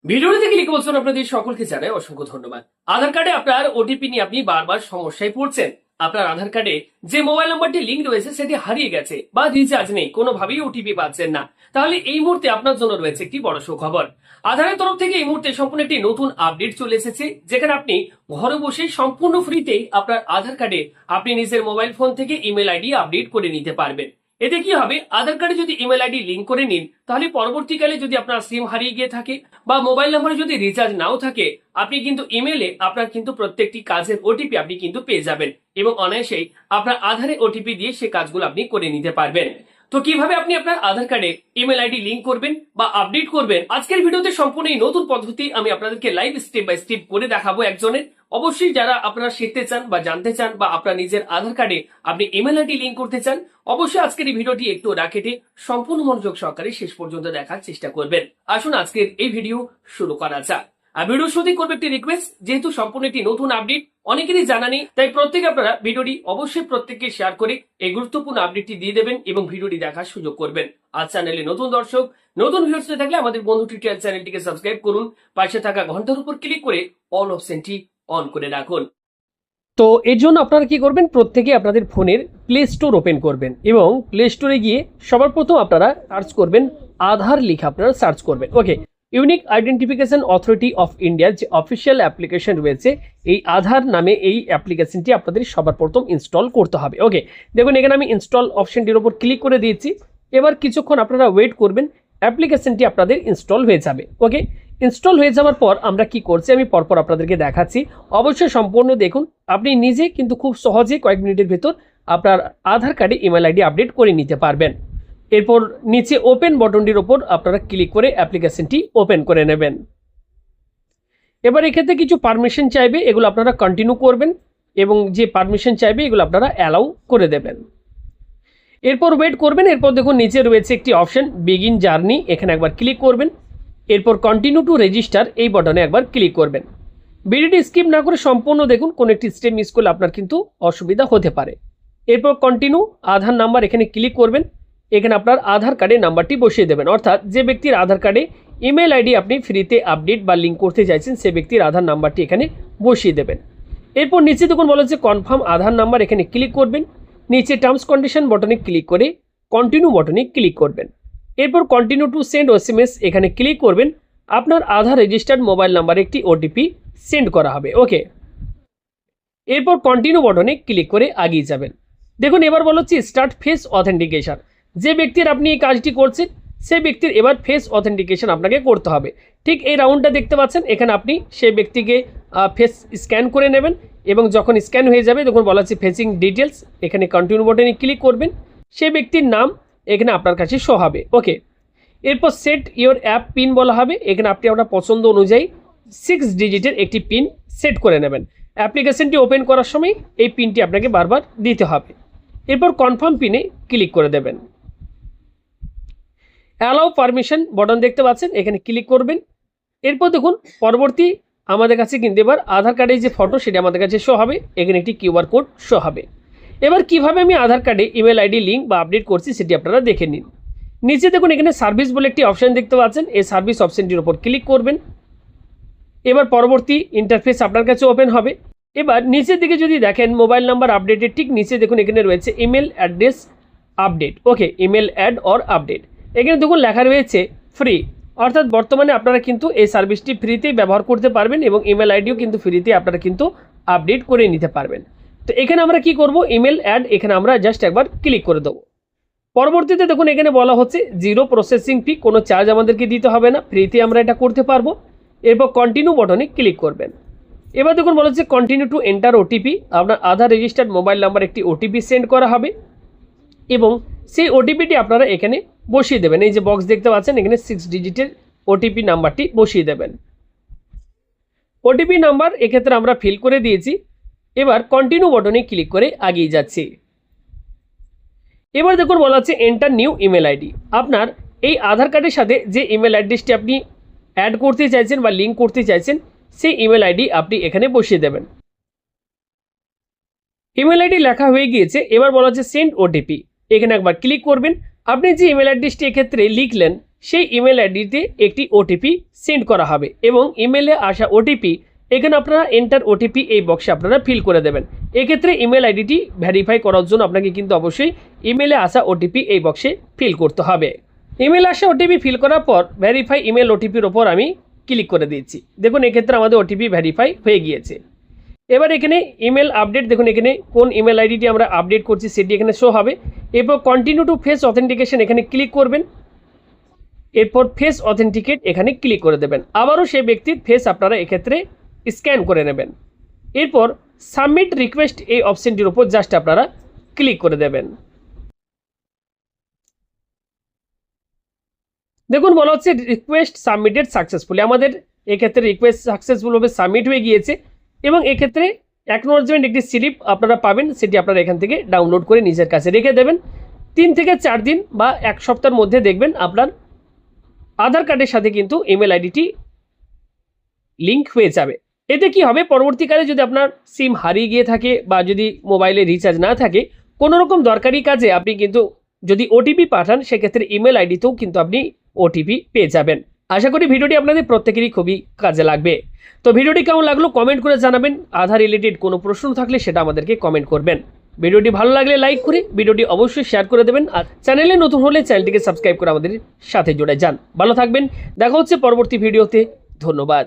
ভিডিওটি থেকে লিখে বলছেন আপনাদের সকলকে জানাই অসংখ্য ধন্যবাদ। আধার কার্ডে আপনার ওটিপি নিয়ে আপনি বারবার সমস্যায় পড়ছেন। আপনার আধার কার্ডে যে মোবাইল নাম্বারটি লিঙ্ক রয়েছে সেটি হারিয়ে গেছে বা রিচার্জ নেই, কোনোভাবেই ওটিপি পাচ্ছেন না। তাহলে এই মুহূর্তে আপনার জন্য রয়েছে একটি বড় সুখবর। আধারের তরফ থেকে এই মুহূর্তে সম্পূর্ণ একটি নতুন আপডেট চলে এসেছে, যেখানে আপনি ঘরে বসে সম্পূর্ণ ফ্রিতে আপনার আধার কার্ডে আপনি নিজের মোবাইল ফোন থেকে ইমেল আইডি আপডেট করে নিতে পারবেন। এতে কি হবে, আধার কার্ডে যদি ইমেল আইডি লিঙ্ক করে নিন, তাহলে পরবর্তীকালে যদি আপনার সিম হারিয়ে গিয়ে থাকে বা মোবাইল নাম্বারে যদি রিচার্জ নাও থাকে, আপনি কিন্তু ইমেলে আপনার কিন্তু প্রত্যেকটি কাজের ওটিপি আপনি কিন্তু পেয়ে যাবেন এবং অনায়াসেই আপনার আধারে ওটিপি দিয়ে সে কাজগুলো আপনি করে নিতে পারবেন। তো কিভাবে আপনি আপনার আধার কার্ডে ইমেল আইডি লিঙ্ক করবেন বা আপডেট করবেন, আজকের ভিডিওতে সম্পূর্ণ এই নতুন পদ্ধতি আমি আপনাদেরকে লাইভ স্টেপ বাই স্টেপ করে দেখাবো একজনের। অবশ্যই যারা আপনারা শিখতে চান বা জানতে চান বা আপনার নিজের আধার কার্ডে আপনি ইমেল আইডি লিঙ্ক করতে চান, অবশ্যই আজকের এই ভিডিওটি একটু না কেটে সম্পূর্ণ মনোযোগ সহকারে শেষ পর্যন্ত দেখার চেষ্টা করবেন। আসুন আজকের এই ভিডিও শুরু করা যাক। আর ভিডিও শুরুতেই করবে একটি রিকোয়েস্ট, যেহেতু সম্পূর্ণ একটি নতুন আপডেট অনেকেরই জানা নেই, তাই প্রত্যেকে আপনারা ভিডিওটি অবশ্যই প্রত্যেককে শেয়ার করে এই গুরুত্বপূর্ণ আপডেটটি দিয়ে দেবেন এবং ভিডিওটি দেখার সুযোগ করবেন। আর চ্যানেলে নতুন দর্শক, নতুন ভিউয়ার্স থাকলে আমাদের বন্ধু টিউটোরিয়াল চ্যানেলটিকে সাবস্ক্রাইব করুন, পাশে থাকা ঘন্টার উপর ক্লিক করে অল অপশনটি অন করে রাখুন। তো এর জন্য আপনারা কি করবেন, প্রত্যেকে আপনাদের ফোনের প্লে স্টোর ওপেন করবেন এবং প্লে স্টোরে গিয়ে সবার প্রথম আপনারা সার্চ করবেন আধার লিখে আপনারা সার্চ করবেন। ওকে, ইউনিক আইডেন্টিফিকেশন অথরিটি অফ ইন্ডিয়ার যে অফিসিয়াল অ্যাপ্লিকেশন রয়েছে, এই আধার নামে এই অ্যাপ্লিকেশনটি আপনাদের সবার প্রথম ইনস্টল করতে হবে। ওকে, দেখুন এখানে আমি ইনস্টল অপশনটির উপর ক্লিক করে দিয়েছি। এবার কিছুক্ষণ আপনারা ওয়েট করবেন, অ্যাপ্লিকেশনটি আপনাদের ইনস্টল হয়ে যাবে। ওকে, ইনস্টল হয়ে যাওয়ার পর আমরা কি করছি আমি পরপর আপনাদেরকে দেখাচ্ছি, অবশ্যই সম্পূর্ণ দেখুন। আপনি নিজে কিন্তু খুব সহজে কয়েক মিনিটের ভেতর আপনার আধার কার্ডে ইমেল আইডি আপডেট করে নিতে পারবেন। এরপর নিচে ওপেন বাটনটির ওপর আপনারা ক্লিক করে অ্যাপ্লিকেশনটি ওপেন করে নেবেন। এবার এক্ষেত্রে কিছু পারমিশন চাইবে, এগুলো আপনারা কন্টিনিউ করবেন এবং যে পারমিশন চাইবে এগুলো আপনারা অ্যালাউ করে দেবেন। এরপর ওয়েট করবেন। এরপর দেখুন নিচে রয়েছে একটি অপশন বিগিন জার্নি, এখানে একবার ক্লিক করবেন। এরপর কন্টিনিউ টু রেজিস্টার এই বাটনে একবার ক্লিক করবেন। ভিডিওটি স্কিপ না করে সম্পূর্ণ দেখুন, কোন একটি স্টেপ মিস করলে আপনার কিন্তু অসুবিধা হতে পারে। এরপর কন্টিনিউ আধার নাম্বার এখানে ক্লিক করবেন। এখানে আপনার আধার কার্ডের নাম্বারটি বসিয়ে দেবেন, অর্থাৎ যে ব্যক্তির আধার কার্ডে ইমেল আইডি আপনি ফ্রিতে আপডেট বা লিঙ্ক করতে চাইছেন সে ব্যক্তির আধার নাম্বারটি এখানে বসিয়ে দেবেন। এরপর নিচে দেখুন বলা হচ্ছে কনফার্ম আধার নাম্বার, এখানে ক্লিক করবেন। নিচে টার্মস কন্ডিশন বাটনে ক্লিক করে কন্টিনিউ বাটনে ক্লিক করবেন। এরপর কন্টিনিউ টু সেন্ড এসএমএস এখানে ক্লিক করবেন। আপনার আধার রেজিস্টার্ড মোবাইল নাম্বারে একটি ওটিপি সেন্ড করা হবে। ওকে, এরপর কন্টিনিউ বাটনে ক্লিক করে এগিয়ে যাবেন। দেখুন এবার বলা হচ্ছে স্টার্ট ফেস অথেন্টিকেশন। যে ব্যক্তির আপনি এই কাজটি করছেন সে ব্যক্তির এবার ফেস অথেন্টিকেশন আপনাকে করতে হবে। ঠিক এই রাউন্ডটা দেখতে পাচ্ছেন, এখানে আপনি সেই ব্যক্তিকে ফেস স্ক্যান করে নেবেন এবং যখন স্ক্যান হয়ে যাবে তখন বলা হচ্ছে ফেসিং ডিটেলস, এখানে কন্টিনিউ বাটনে ক্লিক করবেন। সেই ব্যক্তির নাম এখানে আপনার কাছে শো হবে। ওকে, এরপর সেট ইওর অ্যাপ পিন বলা হবে, এখানে আপনি আপনার পছন্দ অনুযায়ী 6 ডিজিটের একটি পিন সেট করে নেবেন। অ্যাপ্লিকেশনটি ওপেন করার সময় এই পিনটি আপনাকে বারবার দিতে হবে। এরপর কনফার্ম পিনে ক্লিক করে দেবেন। অ্যালাউ পারমিশন বাটন দেখতে পাচ্ছেন, এখানে ক্লিক করবেন। এরপর দেখুন পরবর্তী আমাদের কাছে কিন্তু এবার আধার কার্ডের যে ফটো সেটা আমাদের কাছে শো হবে, এখানে একটি কিউআর কোড শো হবে। এবার কিভাবে আমি আধার কার্ডে ইমেল আইডি লিঙ্ক বা আপডেট করছি সেটি আপনারা দেখে নিন। নিচে দেখুন এখানে সার্ভিস বলে একটি অপশান দেখতে পাচ্ছেন, এই সার্ভিস অপশানটির উপর ক্লিক করবেন। এবার পরবর্তী ইন্টারফেস আপনার কাছে ওপেন হবে। এবার নিচের দিকে যদি দেখেন মোবাইল নাম্বার আপডেটের ঠিক নিচে দেখুন এখানে রয়েছে email address update. Okay, email add or update, এখানে দেখুন লেখা রয়েছে ফ্রি, অর্থাৎ বর্তমানে আপনারা কিন্তু এই সার্ভিসটি ফ্রিতেই ব্যবহার করতে পারবেন এবং ইমেল আইডিও কিন্তু ফ্রিতে আপনারা কিন্তু আপডেট করে নিতে পারবেন। তো এখানে আমরা কি করব, ইমেল অ্যাড এখানে আমরা জাস্ট একবার ক্লিক করে দেবো। পরবর্তীতে দেখুন এখানে বলা হচ্ছে জিরো প্রসেসিং ফি, কোনো চার্জ আমাদেরকে দিতে হবে না, ফ্রিতে আমরা এটা করতে পারবো। এরপর কন্টিনিউ বাটনে ক্লিক করবেন। এবার দেখুন বলা হচ্ছে কন্টিনিউ টু এন্টার ওটিপি, আপনার আধার রেজিস্টার্ড মোবাইল নাম্বার একটি ওটিপি সেন্ড করা হবে এবং সেই ওটিপিটি আপনারা এখানে বসিয়ে দেবেন। এই যে বক্স দেখতে পাচ্ছেন এখানে 6 ডিজিটের ওটিপি নাম্বারটি বসিয়ে দেবেন। ওটিপি নাম্বার এক্ষেত্রে আমরা ফিল করে দিয়েছি। এবার কন্টিনিউ বাটনে ক্লিক করে এগিয়ে যাচ্ছি। এবার দেখুন বলা হচ্ছে এন্টার নিউ ইমেল আইডি, আপনার এই আধার কার্ডের সাথে যে ইমেল অ্যাড্রেসটি আপনি অ্যাড করতে চাইছেন বা লিঙ্ক করতে চাইছেন সেই ইমেল আইডি আপনি এখানে বসিয়ে দেবেন। ইমেল আইডি লেখা হয়ে গিয়েছে। এবার বলা হচ্ছে সেন্ড ওটিপি, এখানে একবার ক্লিক করবেন। আপনি যে ইমেল অ্যাড্রেসটি এক্ষেত্রে লিখলেন সেই ইমেল আইডিতে একটি ওটিপি সেন্ড করা হবে এবং ইমেলে আসা ওটিপি এখানে আপনারা এন্টার ওটিপি এই বক্সে আপনারা ফিল করে দেবেন। এক্ষেত্রে ইমেল আইডিটি ভেরিফাই করার জন্য আপনাকে কিন্তু অবশ্যই ইমেলে আসা ওটিপি এই বক্সে ফিল করতে হবে। ইমেল আসা ওটিপি ফিল করার পর ভেরিফাই ইমেল ওটিপির ওপর আমি ক্লিক করে দিচ্ছি। দেখুন এক্ষেত্রে আমাদের ওটিপি ভেরিফাই হয়ে গিয়েছে। এবার এখানে ইমেল আপডেট, দেখুন এখানে কোন ইমেল আইডিটি আমরা আপডেট করছি সেটি এখানে শো হবে। এরপর কন্টিনিউ টু ফেস অথেন্টিকেশন এখানে ক্লিক করবেন। এরপর ফেস অথেন্টিকেট এখানে ক্লিক করে দেবেন। আবারও সেই ব্যক্তির ফেস আপনারা এক্ষেত্রে স্ক্যান করে নেবেন। এরপর সাবমিট রিকোয়েস্ট এই অপশনটির উপর জাস্ট আপনারা ক্লিক করে দেবেন। দেখুন বলা হচ্ছে রিকোয়েস্ট সাবমিটেড সাকসেসফুলি, আমাদের এক্ষেত্রে রিকোয়েস্ট সাকসেসফুলভাবে সাবমিট হয়ে গিয়েছে এবং এক্ষেত্রে অ্যাকনোলেজমেন্ট একটি স্লিপ আপনারা পাবেন, সেটি আপনারা এখান থেকে ডাউনলোড করে নিজের কাছে রেখে দেবেন। 3 থেকে 4 দিন বা 1 সপ্তাহের মধ্যে দেখবেন আপনার আধার কার্ডের সাথে কিন্তু ইমেল আইডিটি লিঙ্ক হয়ে যাবে। এতে কি হবে, পরবর্তীকালে যদি আপনার সিম হারিয়ে গিয়ে থাকে বা যদি মোবাইলে রিচার্জ না থাকে, কোনো রকম দরকারি কাজে আপনি কিন্তু যদি ওটিপি পাঠান সেক্ষেত্রে ইমেল আইডিতেও কিন্তু আপনি ওটিপি পেয়ে যাবেন। আশা করি ভিডিওটি আপনাদের প্রত্যেকেরই খুবই কাজে লাগবে। তো ভিডিওটি কেমন লাগলো কমেন্ট করে জানাবেন। আধার রিলেটেড কোনো প্রশ্ন থাকলে সেটা আমাদেরকে কমেন্ট করবেন। ভিডিওটি ভালো লাগলে লাইক করে ভিডিওটি অবশ্যই শেয়ার করে দেবেন। আর চ্যানেলে নতুন হলে চ্যানেলটিকে সাবস্ক্রাইব করে আমাদের সাথে জুড়ে যান। ভালো থাকবেন, দেখা হচ্ছে পরবর্তী ভিডিওতে। ধন্যবাদ।